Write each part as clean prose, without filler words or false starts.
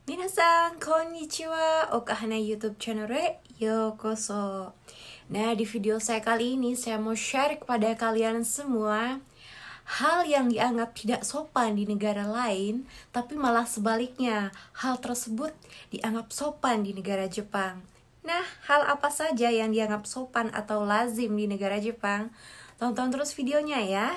Minasan, konnichiwa, Okahana YouTube channel yokoso. Nah, di video saya kali ini saya mau share kepada kalian semua hal yang dianggap tidak sopan di negara lain, tapi malah sebaliknya, hal tersebut dianggap sopan di negara Jepang. Nah, hal apa saja yang dianggap sopan atau lazim di negara Jepang? Tonton terus videonya ya.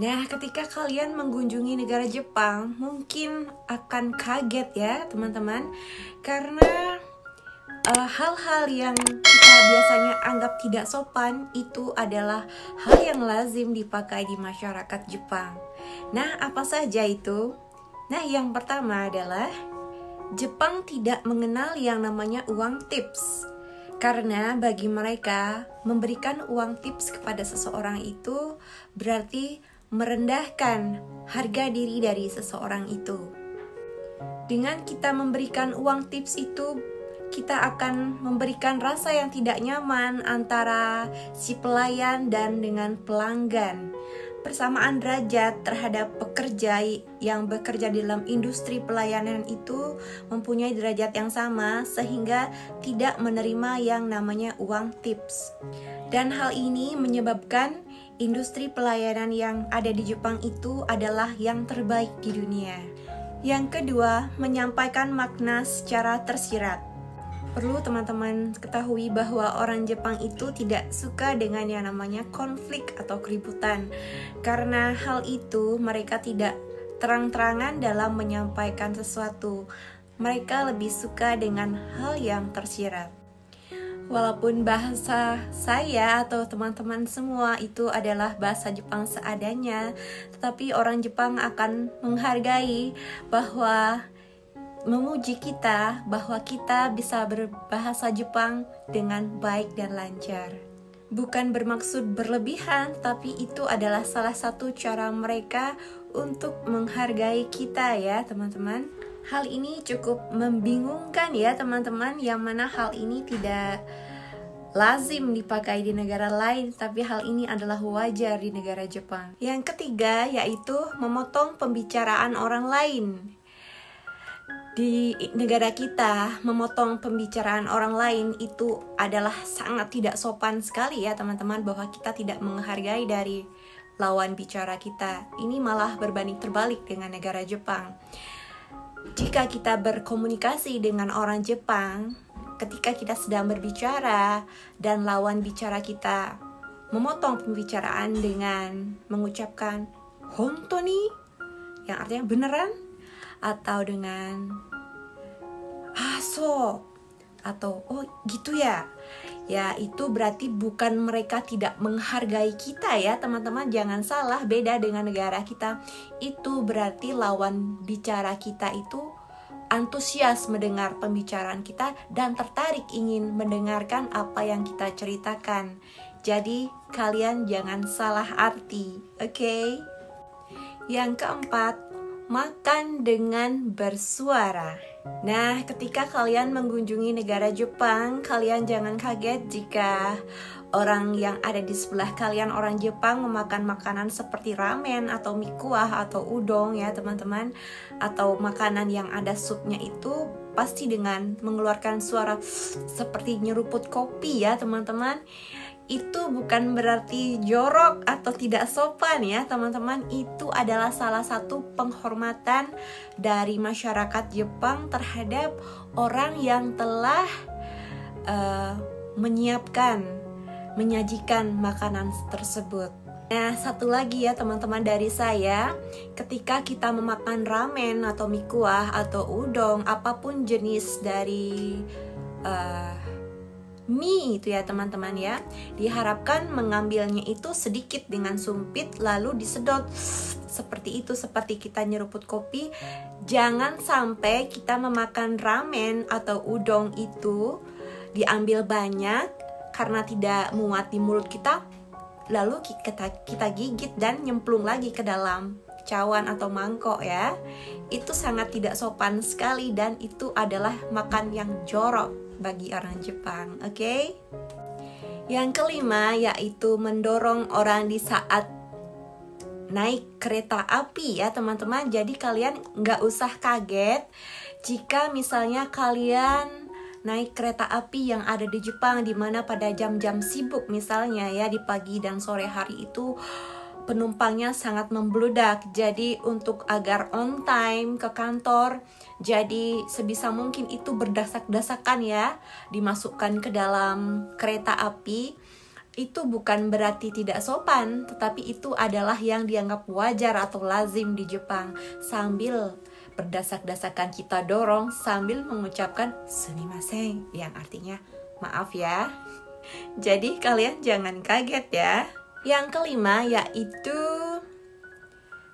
Nah, ketika kalian mengunjungi negara Jepang, mungkin akan kaget ya teman-teman, karena hal-hal yang kita biasanya anggap tidak sopan itu adalah hal yang lazim dipakai di masyarakat Jepang. Nah, apa saja itu? Nah, yang pertama adalah Jepang tidak mengenal yang namanya uang tips. Karena bagi mereka, memberikan uang tips kepada seseorang itu berarti merendahkan harga diri dari seseorang itu. Dengan kita memberikan uang tips itu, kita akan memberikan rasa yang tidak nyaman antara si pelayan dan dengan pelanggan. Persamaan derajat terhadap pekerja yang bekerja di dalam industri pelayanan itu mempunyai derajat yang sama, sehingga tidak menerima yang namanya uang tips. Dan hal ini menyebabkan industri pelayanan yang ada di Jepang itu adalah yang terbaik di dunia. Yang kedua, menyampaikan makna secara tersirat. Perlu teman-teman ketahui bahwa orang Jepang itu tidak suka dengan yang namanya konflik atau keributan. Karena hal itu mereka tidak terang-terangan dalam menyampaikan sesuatu. Mereka lebih suka dengan hal yang tersirat. Walaupun bahasa saya atau teman-teman semua itu adalah bahasa Jepang seadanya, tetapi orang Jepang akan menghargai bahwa memuji kita bahwa kita bisa berbahasa Jepang dengan baik dan lancar. Bukan bermaksud berlebihan, tapi itu adalah salah satu cara mereka untuk menghargai kita ya teman-teman. Hal ini cukup membingungkan ya teman-teman, yang mana hal ini tidak lazim dipakai di negara lain, tapi hal ini adalah wajar di negara Jepang. Yang ketiga yaitu memotong pembicaraan orang lain. Di negara kita, memotong pembicaraan orang lain itu adalah sangat tidak sopan sekali ya teman-teman, bahwa kita tidak menghargai dari lawan bicara kita. Ini malah berbanding terbalik dengan negara Jepang. Jika kita berkomunikasi dengan orang Jepang, ketika kita sedang berbicara dan lawan bicara kita memotong pembicaraan dengan mengucapkan "hontoni", yang artinya beneran, atau dengan "so" atau "oh gitu ya", ya itu berarti bukan mereka tidak menghargai kita ya teman-teman. Jangan salah, beda dengan negara kita. Itu berarti lawan bicara kita itu antusias mendengar pembicaraan kita dan tertarik ingin mendengarkan apa yang kita ceritakan. Jadi kalian jangan salah arti, oke? Yang keempat, makan dengan bersuara. Nah, ketika kalian mengunjungi negara Jepang, kalian jangan kaget jika orang yang ada di sebelah kalian, orang Jepang, memakan makanan seperti ramen atau mie kuah atau udon ya teman-teman, atau makanan yang ada supnya itu pasti dengan mengeluarkan suara seperti nyeruput kopi ya teman-teman. Itu bukan berarti jorok atau tidak sopan ya teman-teman. Itu adalah salah satu penghormatan dari masyarakat Jepang terhadap orang yang telah menyajikan makanan tersebut. Nah, satu lagi ya teman-teman dari saya, ketika kita memakan ramen atau mie kuah atau udon, apapun jenis dari mie itu ya teman-teman ya, diharapkan mengambilnya itu sedikit dengan sumpit lalu disedot seperti itu, seperti kita nyeruput kopi. Jangan sampai kita memakan ramen atau udon itu diambil banyak karena tidak muat di mulut kita, lalu kita gigit dan nyemplung lagi ke dalam cawan atau mangkok ya. Itu sangat tidak sopan sekali dan itu adalah makan yang jorok bagi orang Jepang, oke? Yang kelima yaitu mendorong orang di saat naik kereta api ya teman-teman. Jadi kalian nggak usah kaget jika misalnya kalian naik kereta api yang ada di Jepang, di mana pada jam-jam sibuk misalnya ya, di pagi dan sore hari itu penumpangnya sangat membludak. Jadi untuk agar on time ke kantor, jadi sebisa mungkin itu berdesak-desakan ya, dimasukkan ke dalam kereta api. Itu bukan berarti tidak sopan, tetapi itu adalah yang dianggap wajar atau lazim di Jepang. Sambil berdesak-desakan kita dorong sambil mengucapkan sumimasen, yang artinya maaf ya. Jadi kalian jangan kaget ya. Yang kelima yaitu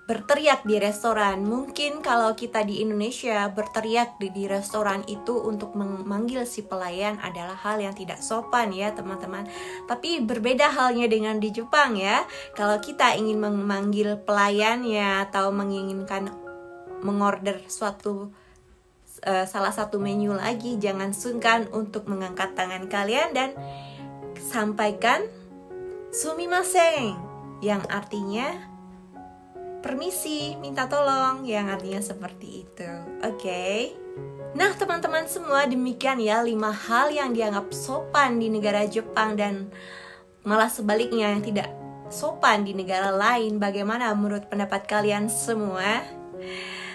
berteriak di restoran. Mungkin kalau kita di Indonesia berteriak di restoran itu untuk memanggil si pelayan adalah hal yang tidak sopan ya teman-teman. Tapi berbeda halnya dengan di Jepang ya. Kalau kita ingin memanggil pelayannya atau menginginkan mengorder salah satu menu lagi, jangan sungkan untuk mengangkat tangan kalian dan sampaikan sumimasen, yang artinya permisi, minta tolong, yang artinya seperti itu. Oke. Nah teman-teman semua, demikian ya 5 hal yang dianggap sopan di negara Jepang dan malah sebaliknya yang tidak sopan di negara lain. Bagaimana menurut pendapat kalian semua?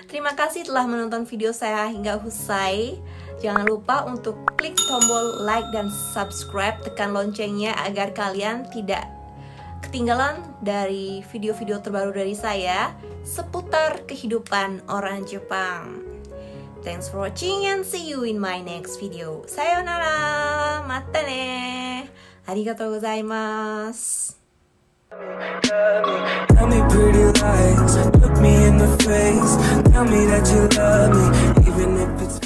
Terima kasih telah menonton video saya hingga usai. Jangan lupa untuk klik tombol like dan subscribe, tekan loncengnya agar kalian tidak ketinggalan dari video-video terbaru dari saya seputar kehidupan orang Jepang. Thanks for watching and see you in my next video. Sayonara, mata ne. Arigatou gozaimasu. Tell me pretty lies, look me in the face, tell me that you love me, even if it's